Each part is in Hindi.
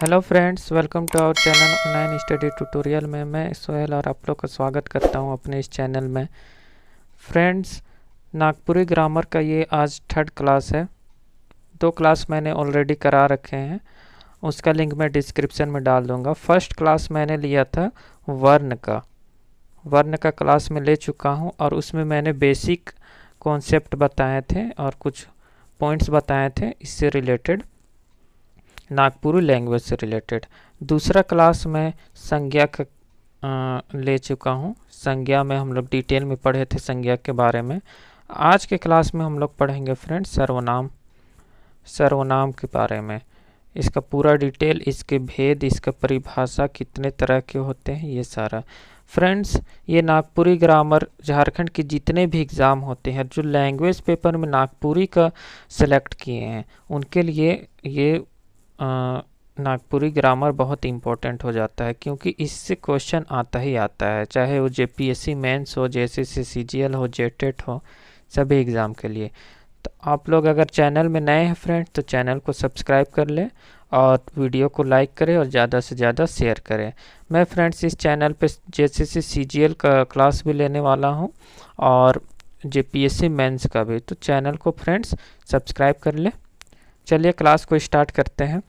Hello friends, welcome to our channel online study tutorial में मैं सोहेल और आप लोग का स्वागत करता हूं अपने इस चैनल में। फ्रेंड्स, नागपुरी ग्रामर का ये आज थर्ड क्लास है। 2 क्लास मैंने ऑलरेडी करा रखे हैं, उसका लिंक मैं डिस्क्रिप्शन में डाल दूंगा। फर्स्ट क्लास मैंने लिया था वर्ण का क्लास में ले चुका हूं और उसमें मैंने बेसिक कॉन्सेप्ट बताए थे और कुछ पॉइंट्स बताए थे इससे रिलेटेड, नागपुरी लैंग्वेज से रिलेटेड। दूसरा क्लास में संज्ञा का ले चुका हूँ। संज्ञा में हम लोग डिटेल में पढ़े थे संज्ञा के बारे में। आज के क्लास में हम लोग पढ़ेंगे फ्रेंड्स सर्वनाम के बारे में। इसका पूरा डिटेल, इसके भेद, इसका परिभाषा, कितने तरह के होते हैं, ये सारा। फ्रेंड्स, ये नागपुरी ग्रामर झारखंड के जितने भी एग्ज़ाम होते हैं जो लैंग्वेज पेपर में नागपुरी का सेलेक्ट किए हैं उनके लिए ये नागपुरी ग्रामर बहुत इम्पोर्टेंट हो जाता है, क्योंकि इससे क्वेश्चन आता ही आता है, चाहे वो जेपीएससी मेंस हो, जैसे सीजीएल हो, जेटेट हो, सभी एग्ज़ाम के लिए। तो आप लोग अगर चैनल में नए हैं फ्रेंड्स तो चैनल को सब्सक्राइब कर लें और वीडियो को लाइक करें और ज़्यादा से ज़्यादा शेयर करें। मैं फ्रेंड्स इस चैनल पे जैसे सीजीएल का क्लास भी लेने वाला हूँ और जेपीएससी मेंस का भी, तो चैनल को फ्रेंड्स सब्सक्राइब कर लें। चलिए क्लास को स्टार्ट करते हैं।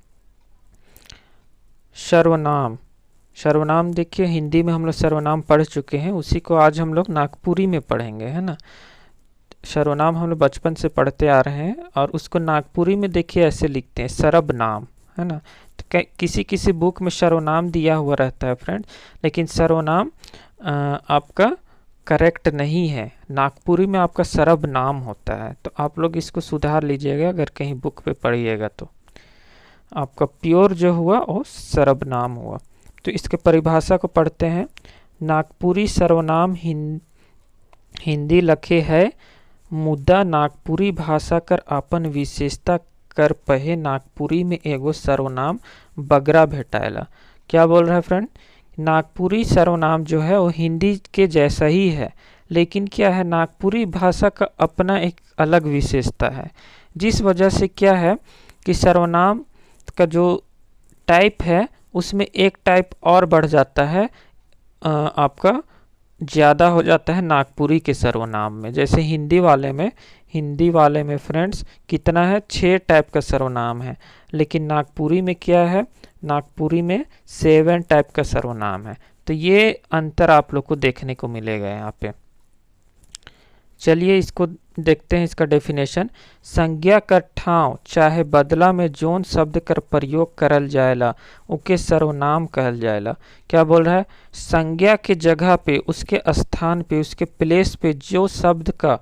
सर्वनाम देखिए, हिंदी में हम लोग सर्वनाम पढ़ चुके हैं, उसी को आज हम लोग नागपुरी में पढ़ेंगे, है ना। सर्वनाम हम लोग बचपन से पढ़ते आ रहे हैं और उसको नागपुरी में देखिए ऐसे लिखते हैं, सर्वनाम, है ना। तो किसी किसी बुक में सर्वनाम दिया हुआ रहता है फ्रेंड, लेकिन सर्वनाम आपका करेक्ट नहीं है। नागपुरी में आपका सर्वनाम होता है, तो आप लोग इसको सुधार लीजिएगा अगर कहीं बुक पे पढ़िएगा तो। आपका प्योर जो हुआ वो सर्वनाम हुआ। तो इसके परिभाषा को पढ़ते हैं। नागपुरी सर्वनाम हिंदी लखे है, मुद्दा नागपुरी भाषा कर अपन विशेषता कर पहे नागपुरी में एगो सर्वनाम बगरा भेटाएला। क्या बोल रहा है फ्रेंड? नागपुरी सर्वनाम जो है वो हिंदी के जैसा ही है, लेकिन क्या है, नागपुरी भाषा का अपना एक अलग विशेषता है, जिस वजह से क्या है कि सर्वनाम का जो टाइप है उसमें एक टाइप और बढ़ जाता है, आपका ज़्यादा हो जाता है नागपुरी के सर्वनाम में। जैसे हिंदी वाले में फ्रेंड्स कितना है, 6 टाइप का सर्वनाम है, लेकिन नागपुरी में क्या है, नागपुरी में 7 टाइप का सर्वनाम है। तो ये अंतर आप लोग को देखने को मिलेगा यहाँ पे। चलिए इसको देखते हैं, इसका डेफिनेशन। संज्ञा कर ठाव चाहे बदला में जोन शब्द कर प्रयोग करल जाएला उके सर्वनाम कहल जाएला। क्या बोल रहा है? संज्ञा के जगह पे, उसके स्थान पे, उसके प्लेस पे जो शब्द का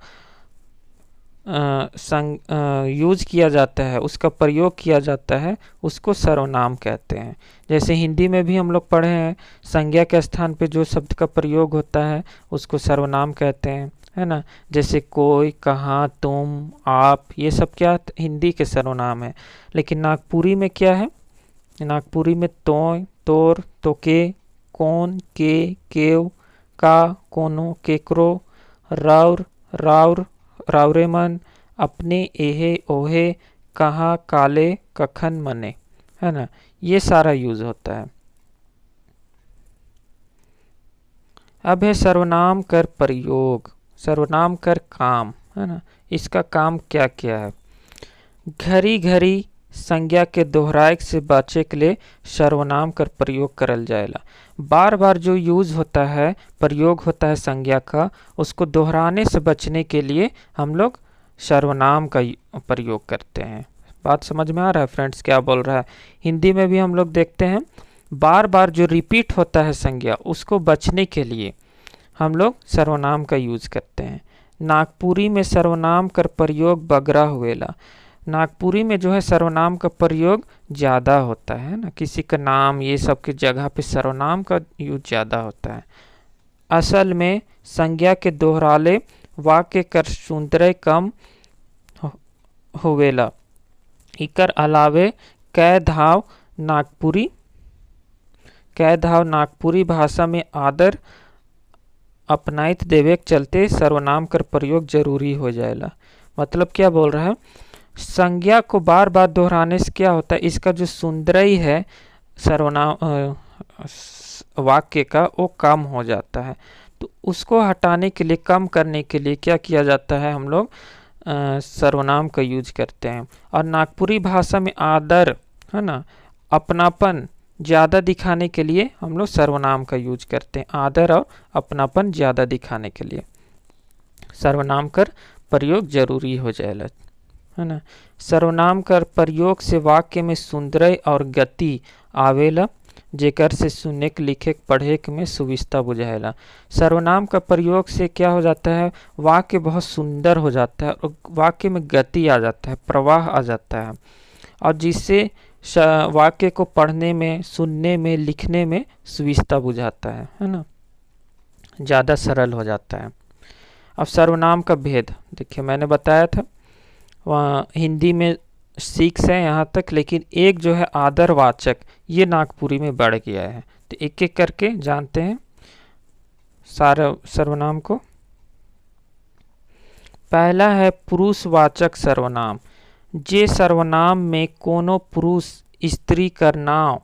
यूज किया जाता है, उसका प्रयोग किया जाता है, उसको सर्वनाम कहते हैं। जैसे हिंदी में भी हम लोग पढ़े हैं, संज्ञा के स्थान पे जो शब्द का प्रयोग होता है उसको सर्वनाम कहते हैं, है ना। जैसे कोई, कहाँ, तुम, आप, ये सब क्या हिंदी के सर्वनाम है। लेकिन नागपुरी में क्या है? नागपुरी में तोय, तोर, तोके, कौन, के, केव, का, कोनो, केकरो, राउर, राउर, राउरेमन, अपने, एहे, ओहे, कहाँ, काले, कखन, मने, है ना। ये सारा यूज होता है। अब है सर्वनाम कर प्रयोग, सर्वनाम कर काम, है ना। इसका काम क्या क्या है? घड़ी घड़ी संज्ञा के दोहराए से बचे के लिए सर्वनाम कर प्रयोग करल जाएला। बार बार जो यूज होता है, प्रयोग होता है संज्ञा का, उसको दोहराने से बचने के लिए हम लोग सर्वनाम का प्रयोग करते हैं। बात समझ में आ रहा है फ्रेंड्स क्या बोल रहा है? हिंदी में भी हम लोग देखते हैं, बार बार जो रिपीट होता है संज्ञा, उसको बचने के लिए हम लोग सर्वनाम का यूज करते हैं। नागपुरी में सर्वनाम कर प्रयोग बगरा हुएला। नागपुरी में जो है सर्वनाम का प्रयोग ज़्यादा होता है ना, किसी का नाम ये सब की जगह पे सर्वनाम का यूज ज़्यादा होता है। असल में संज्ञा के दोहराले वाक्य कर सुंदर कम होवेला। इकर अलावे कै धाव नागपुरी भाषा में आदर अपनाइत देवे के चलते सर्वनाम कर प्रयोग जरूरी हो जाएगा। मतलब क्या बोल रहा है? संज्ञा को बार बार दोहराने से क्या होता है, इसका जो सुंदरई है सर्वनाम वाक्य का वो कम हो जाता है। तो उसको हटाने के लिए, कम करने के लिए क्या किया जाता है, हम लोग सर्वनाम का यूज करते हैं। और नागपुरी भाषा में आदर, है ना, अपनापन ज़्यादा दिखाने के लिए हम लोग सर्वनाम का यूज करते हैं। आदर और अपनापन ज़्यादा दिखाने के लिए सर्वनाम कर प्रयोग जरूरी हो जाएगा, है ना। सर्वनाम कर प्रयोग से वाक्य में सुंदर और गति आवेला, जेकर से सुने के लिखे पढ़े के में सुविस्ता बुझाएला। सर्वनाम का प्रयोग से क्या हो जाता है, वाक्य बहुत सुंदर हो जाता है और वाक्य में गति आ जाता है, प्रवाह आ जाता है, और जिससे वाक्य को पढ़ने में, सुनने में, लिखने में सुविस्ता बुझाता है ना, ज़्यादा सरल हो जाता है। अब सर्वनाम का भेद देखिए, मैंने बताया था वहाँ हिंदी में 6 है यहाँ तक, लेकिन एक जो है आदरवाचक, ये नागपुरी में बढ़ गया है। तो एक एक करके जानते हैं सारे सर्वनाम को। पहला है पुरुषवाचक सर्वनाम। जे सर्वनाम में कोनो पुरुष स्त्री कर नाव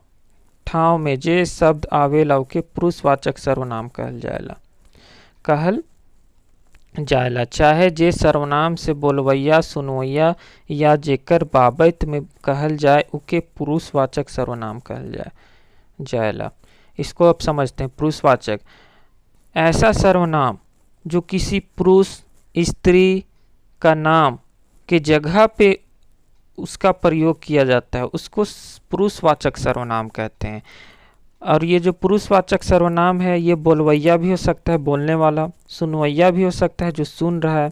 ठाव में जे शब्द आवेला के पुरुषवाचक सर्वनाम कहल जाएला। चाहे जे सर्वनाम से बोलवैया, सुनवैया या जेकर बाबत में कहल जाए उके पुरुषवाचक सर्वनाम कहल जाएला। इसको अब समझते हैं। पुरुषवाचक ऐसा सर्वनाम जो किसी पुरुष, स्त्री का नाम के जगह पे उसका प्रयोग किया जाता है, उसको पुरुषवाचक सर्वनाम कहते हैं। और ये जो पुरुषवाचक सर्वनाम है, ये बोलवैया भी हो सकता है, बोलने वाला, सुनवैया भी हो सकता है, जो सुन रहा है,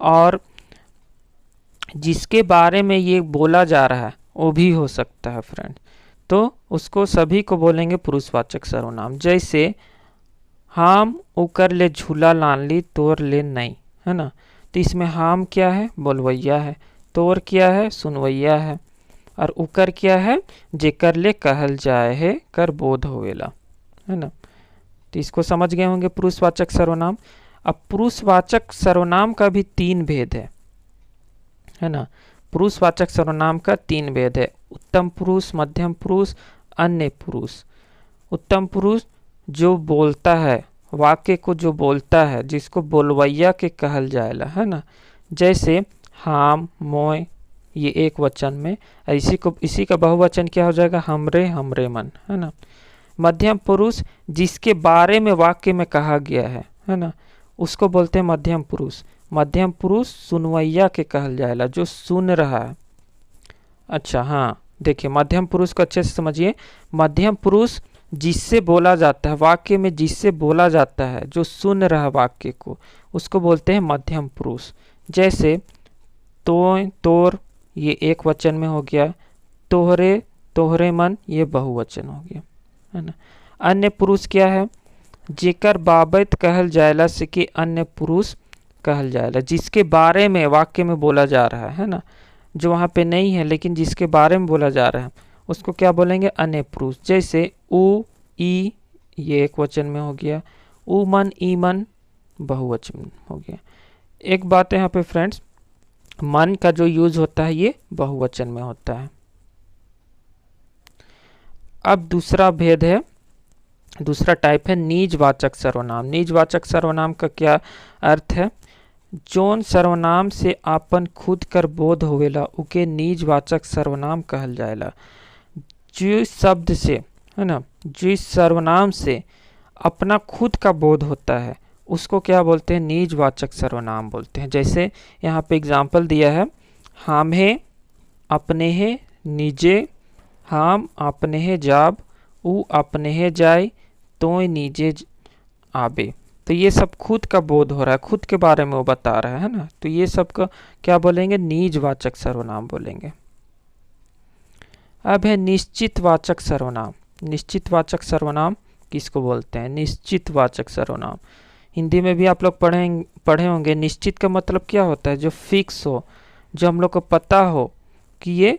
और जिसके बारे में ये बोला जा रहा है वो भी हो सकता है फ्रेंड। तो उसको सभी को बोलेंगे पुरुषवाचक सर्वनाम। जैसे हम उकर ले झूला लान ली तोर ले नहीं, है ना। तो इसमें हम क्या है, बोलवैया है, तोर क्या है, सुनवैया है, और उकर क्या है, जेकर ले कहल जाए है कर बोध होवेला, है ना। तो इसको समझ गए होंगे पुरुषवाचक सर्वनाम। अब पुरुषवाचक सर्वनाम का भी 3 भेद है ना। पुरुषवाचक सर्वनाम का 3 भेद है। उत्तम पुरुष, मध्यम पुरुष, अन्य पुरुष। उत्तम पुरुष जो बोलता है, वाक्य को जो बोलता है, जिसको बोलवैया के कहल जाएला, है ना। जैसे हम, मोय, ये एक वचन में, इसी का बहुवचन क्या हो जाएगा, हमरे, हमरे मन, है ना। मध्यम पुरुष जिसके बारे में वाक्य में कहा गया है ना, उसको बोलते हैं मध्यम पुरुष। मध्यम पुरुष सुनवैया के कहल जाएला, जो सुन रहा है। अच्छा हाँ, देखिए मध्यम पुरुष को अच्छे से समझिए। मध्यम पुरुष जिससे बोला जाता है, वाक्य में जिससे बोला जाता है, जो सुन रहा वाक्य को, उसको बोलते हैं मध्यम पुरुष। जैसे तो, तोर, ये एक वचन में हो गया, तोहरे, तोहरे मन, ये बहुवचन हो गया, है ना। अन्य पुरुष क्या है, जेकर बाबत कहल जाएला से कि अन्य पुरुष कहल जाएला, जिसके बारे में वाक्य में बोला जा रहा है ना, जो वहाँ पे नहीं है लेकिन जिसके बारे में बोला जा रहा है, उसको क्या बोलेंगे, अन्य पुरुष। जैसे उ, ई, ये एक वचन में हो गया, उ मन, ई मन, बहुवचन हो गया। एक बात है यहाँ पे फ्रेंड्स, मन का जो यूज होता है ये बहुवचन में होता है। अब दूसरा भेद है, दूसरा टाइप है निजवाचक सर्वनाम। निजवाचक सर्वनाम का क्या अर्थ है, जोन सर्वनाम से आपन खुद कर बोध होवेला उके निजवाचक सर्वनाम कहल जाएला। जिस शब्द से, है ना, जिस सर्वनाम से अपना खुद का बोध होता है उसको क्या बोलते हैं, निजवाचक सर्वनाम बोलते हैं। जैसे यहाँ पे एग्जाम्पल दिया है, हम है, अपने है, निजे, हम अपने है जाब, उ अपने है जाए, तो निजे आबे। तो ये सब खुद का बोध हो रहा है, खुद के बारे में वो बता रहा है ना। तो ये सब का क्या बोलेंगे, निजवाचक सर्वनाम बोलेंगे। अब है निश्चितवाचक सर्वनाम। निश्चितवाचक सर्वनाम किसको बोलते हैं, निश्चितवाचक सर्वनाम। हिंदी में भी आप लोग पढ़े होंगे। निश्चित का मतलब क्या होता है, जो फिक्स हो, जो हम लोग को पता हो कि ये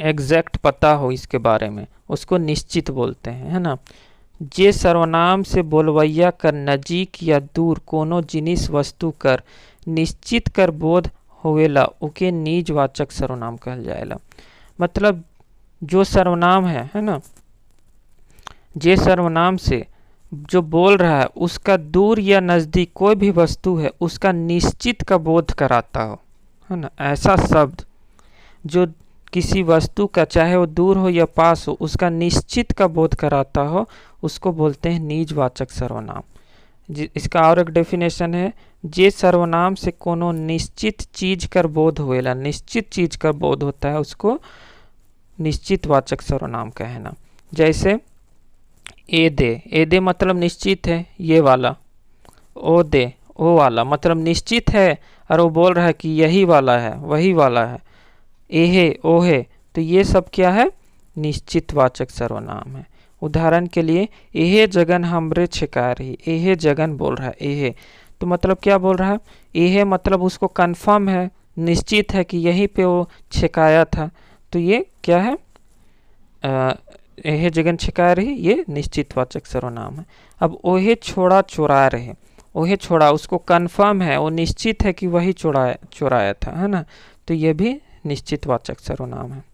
एग्जैक्ट पता हो इसके बारे में, उसको निश्चित बोलते हैं, है ना। जे सर्वनाम से बोलवैया कर नजीक या दूर कोनो जिनिस वस्तु कर निश्चित कर बोध होवेला उके निजवाचक सर्वनाम कहल जाएला। मतलब जो सर्वनाम है ना, जे सर्वनाम से जो बोल रहा है उसका दूर या नज़दीक कोई भी वस्तु है उसका निश्चित का बोध कराता हो, है ना। ऐसा शब्द जो किसी वस्तु का, चाहे वो दूर हो या पास हो, उसका निश्चित का बोध कराता हो, उसको बोलते हैं निजवाचक सर्वनाम। इसका और एक डेफिनेशन है, जे सर्वनाम से कोनो निश्चित चीज कर बोध होएला, निश्चित चीज का बोध होता है, उसको निश्चित वाचक सर्वनाम कहना। जैसे ए दे मतलब निश्चित है, ये वाला। ओ दे, ओ वाला मतलब निश्चित है और वो बोल रहा है कि यही वाला है, वही वाला है। एहे, ओहे, तो ये सब क्या है, निश्चित वाचक सर्वनाम है। उदाहरण के लिए, एहे जगन हमरे छिका रही, एहे जगन बोल रहा है, एहे तो मतलब क्या बोल रहा है, एहे मतलब उसको कंफर्म है, निश्चित है कि यहीं पे वो छिकाया था, तो ये क्या है, एहे जगन छिका रही, ये निश्चित वाचक सर्वनाम है। अब ओहे छोड़ा चुरा रहे, ओहे छोड़ा उसको कंफर्म है, वो निश्चित है कि वही चुराया था, है ना, तो ये भी निश्चित वाचक सर्वनाम है।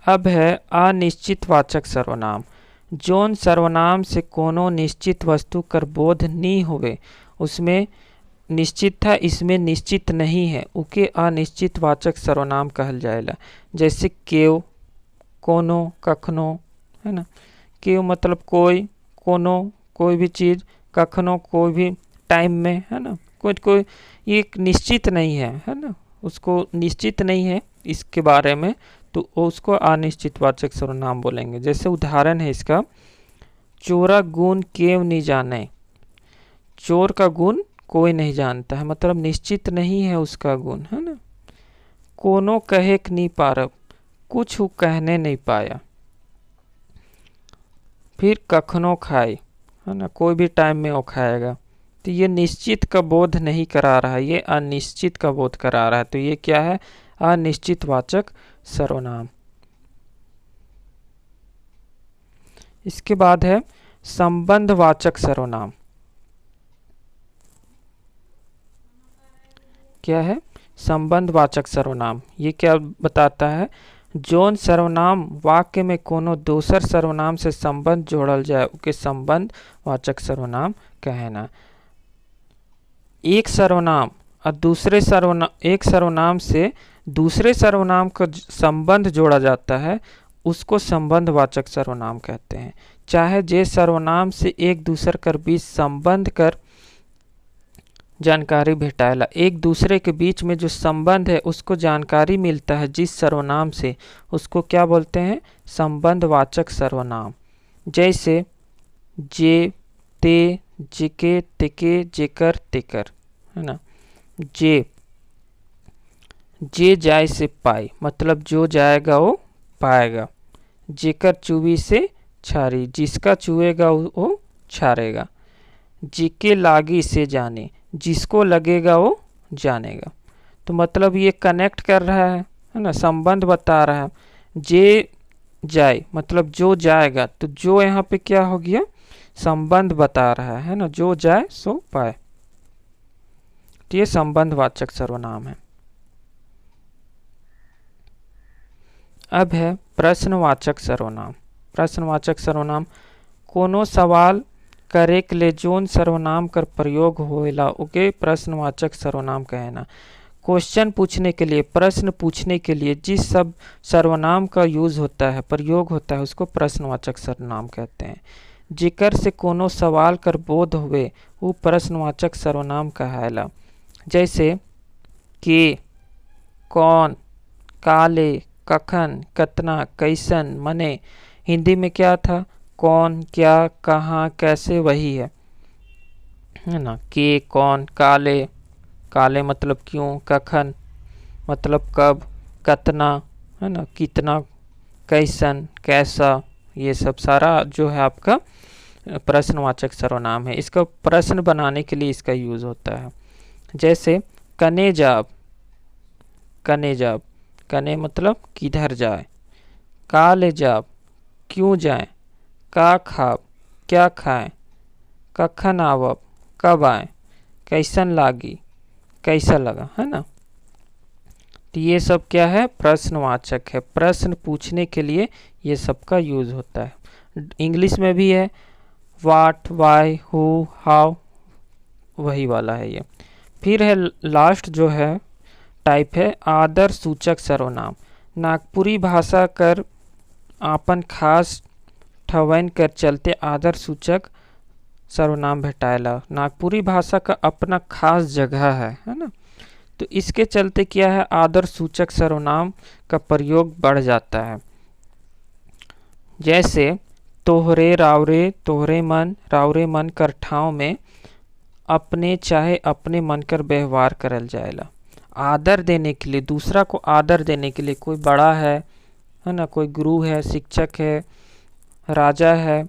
अब है अनिश्चित वाचक सर्वनाम। जोन सर्वनाम से कोनो निश्चित वस्तु कर बोध नहीं हुए, उसमें निश्चित था, इसमें निश्चित नहीं है, उके अनिश्चित वाचक सर्वनाम कहल जाएला। जैसे केव, कोनो, कखनो, है ना। केव मतलब कोई, कोनो कोई भी चीज़, कखनो कोई भी टाइम में, है ना, कोई ये निश्चित नहीं है ना, उसको निश्चित नहीं है इसके बारे में, तो उसको अनिश्चित वाचक सर्वनाम बोलेंगे। जैसे उदाहरण है इसका, चोरा गुण केव नहीं जाने, चोर का गुण कोई नहीं जानता है, मतलब निश्चित नहीं है उसका गुण, है ना। कोनो कहे कि नहीं पारब, कुछ वो कहने नहीं पाया। फिर कखनो खाए, है ना, कोई भी टाइम में वो खाएगा, तो ये निश्चित का बोध नहीं करा रहा है, ये अनिश्चित का बोध करा रहा है, तो ये क्या है, अनिश्चित वाचक सर्वनाम। इसके बाद है संबंधवाचक सर्वनाम। क्या है, संबंधवाचक सर्वनाम। ये क्या बताता है, जोन सर्वनाम वाक्य में कोनो दोसर सर्वनाम से संबंध जोड़ल जाए उके संबंधवाचक सर्वनाम कहना। एक सर्वनाम और एक सर्वनाम से दूसरे सर्वनाम का संबंध जोड़ा जाता है, उसको संबंधवाचक सर्वनाम कहते हैं। चाहे जे सर्वनाम से एक दूसरे कर बीच संबंध कर जानकारी भेटाएला, एक दूसरे के बीच में जो संबंध है उसको जानकारी मिलता है जिस सर्वनाम से, उसको क्या बोलते हैं, संबंधवाचक सर्वनाम। जैसे जे, ते, जिके, तिके, जेकर, तेकर, है ना। जे जाए से पाए मतलब जो जाएगा वो पाएगा। जेकर चुवी से छारी, जिसका चुएगा वो छारेगा। जिके लागी से जाने, जिसको लगेगा वो जानेगा। तो मतलब ये कनेक्ट कर रहा है ना, संबंध बता रहा है। जे जाए मतलब जो जाएगा, तो जो यहाँ पे क्या हो गया, संबंध बता रहा है ना, जो जाए सो पाए, तो ये संबंधवाचक सर्वनाम है। अब है प्रश्नवाचक सर्वनाम। प्रश्नवाचक सर्वनाम, कोनो सवाल करे के लिए जोन सर्वनाम कर प्रयोग होएला उके प्रश्नवाचक सर्वनाम कहना। क्वेश्चन पूछने के लिए, प्रश्न पूछने के लिए जिस सब सर्वनाम का यूज होता है, प्रयोग होता है, उसको प्रश्नवाचक सर्वनाम कहते हैं। जिकर से कोनो सवाल कर बोध हुए वो प्रश्नवाचक सर्वनाम कहला। जैसे के, कौन, काले, कखन, कतना, कैसन, मने। हिंदी में क्या था, कौन, क्या, कहाँ, कैसे, वही है ना। के, कौन, काले, काले मतलब क्यों, कखन मतलब कब, कतना, है ना, कितना, कैसन, कैसा, ये सब सारा जो है आपका प्रश्नवाचक सर्वनाम है। इसका प्रश्न बनाने के लिए इसका यूज होता है। जैसे कने जाब, कने जाब, कने मतलब किधर जाए। का ले जाब, क्यों जाए। का खाब, क्या खाएं। कखन आवब, कब आए। कैसन लागी, कैसा लगा, है ना। तो ये सब क्या है, प्रश्नवाचक है, प्रश्न पूछने के लिए ये सब का यूज होता है। इंग्लिश में भी है व्हाट, वाई, हु, हाउ, वही वाला है ये। फिर है लास्ट जो है टाइप है आदर सूचक सर्वनाम। नागपुरी भाषा कर आपन खास ठवैन कर चलते आदर सूचक सर्वनाम भेटाएला। नागपुरी भाषा का अपना खास जगह है ना। तो इसके चलते क्या है, आदर सूचक सर्वनाम का प्रयोग बढ़ जाता है। जैसे तोहरे, रावरे, तोहरे मन, रावरे मन कर ठाव में अपने चाहे अपने मन कर व्यवहार करल जाएला। आदर देने के लिए, दूसरा को आदर देने के लिए, कोई बड़ा है ना, कोई गुरु है, शिक्षक है, राजा है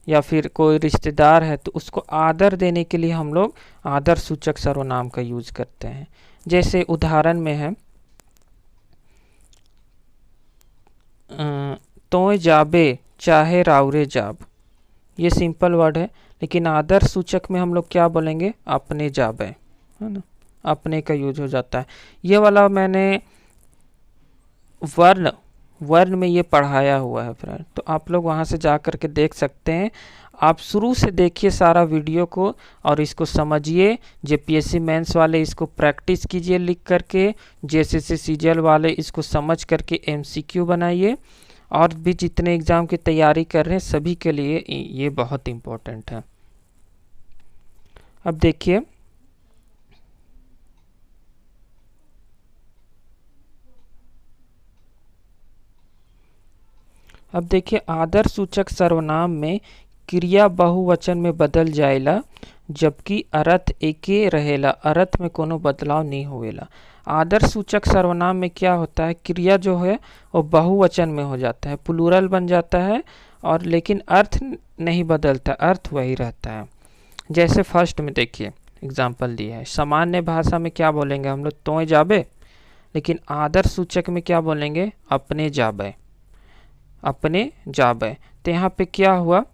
या फिर कोई रिश्तेदार है, तो उसको आदर देने के लिए हम लोग आदर सूचक सर्वनाम का यूज करते हैं। जैसे उदाहरण में है तोय जाबे चाहे रावरे जाब। ये सिंपल वर्ड है, लेकिन आदर सूचक में हम लोग क्या बोलेंगे, अपने जाबे, है ना, अपने का यूज हो जाता है। ये वाला मैंने वर्ण में ये पढ़ाया हुआ है फ्रेंड, तो आप लोग वहाँ से जा कर के देख सकते हैं। आप शुरू से देखिए सारा वीडियो को और इसको समझिए। जेपीएससी मेंस वाले इसको प्रैक्टिस कीजिए लिख करके, जेएसएससी सीजीएल वाले इसको समझ करके एमसीक्यू बनाइए। और भी जितने एग्ज़ाम की तैयारी कर रहे हैं सभी के लिए ये बहुत इम्पोर्टेंट है। अब देखिए आदर सूचक सर्वनाम में क्रिया बहुवचन में बदल जाएला, जबकि अर्थ एके रहेला, अर्थ में कोनो बदलाव नहीं होएला। आदर सूचक सर्वनाम में क्या होता है, क्रिया जो है वो बहुवचन में हो जाता है, प्लूरल बन जाता है, और लेकिन अर्थ नहीं बदलता, अर्थ वही रहता है। जैसे फर्स्ट में देखिए एग्जाम्पल दिया है, सामान्य भाषा में क्या बोलेंगे हम लोग, तोय जाबे, लेकिन आदर सूचक में क्या बोलेंगे, अपने जाबे, अपने जाबे। तो यहाँ पे क्या हुआ,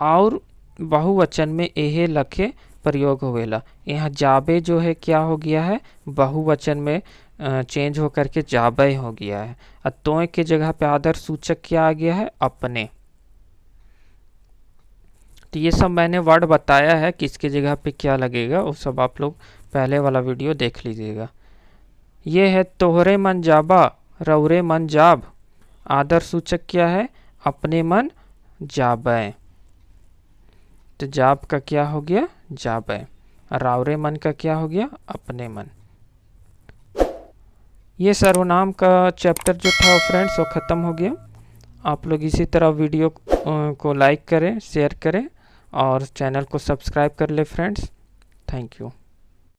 और बहुवचन में एहे लखे प्रयोग होवेला। यहाँ जाबे जो है क्या हो गया है, बहुवचन में चेंज होकर के जाबे हो गया है। और तोय के जगह पे आदर सूचक क्या आ गया है, अपने। तो ये सब मैंने वर्ड बताया है किसके जगह पे क्या लगेगा, वो सब आप लोग पहले वाला वीडियो देख लीजिएगा। ये है तोहरे मन जाबा, रौरे मन जाब। आदर सूचक क्या है, अपने मन जाबे। तो जाब का क्या हो गया, जाबे। रावरे मन का क्या हो गया, अपने मन। ये सर्वनाम का चैप्टर जो था फ्रेंड्स वो ख़त्म हो गया। आप लोग इसी तरह वीडियो को लाइक करें, शेयर करें और चैनल को सब्सक्राइब कर ले फ्रेंड्स। Thank you.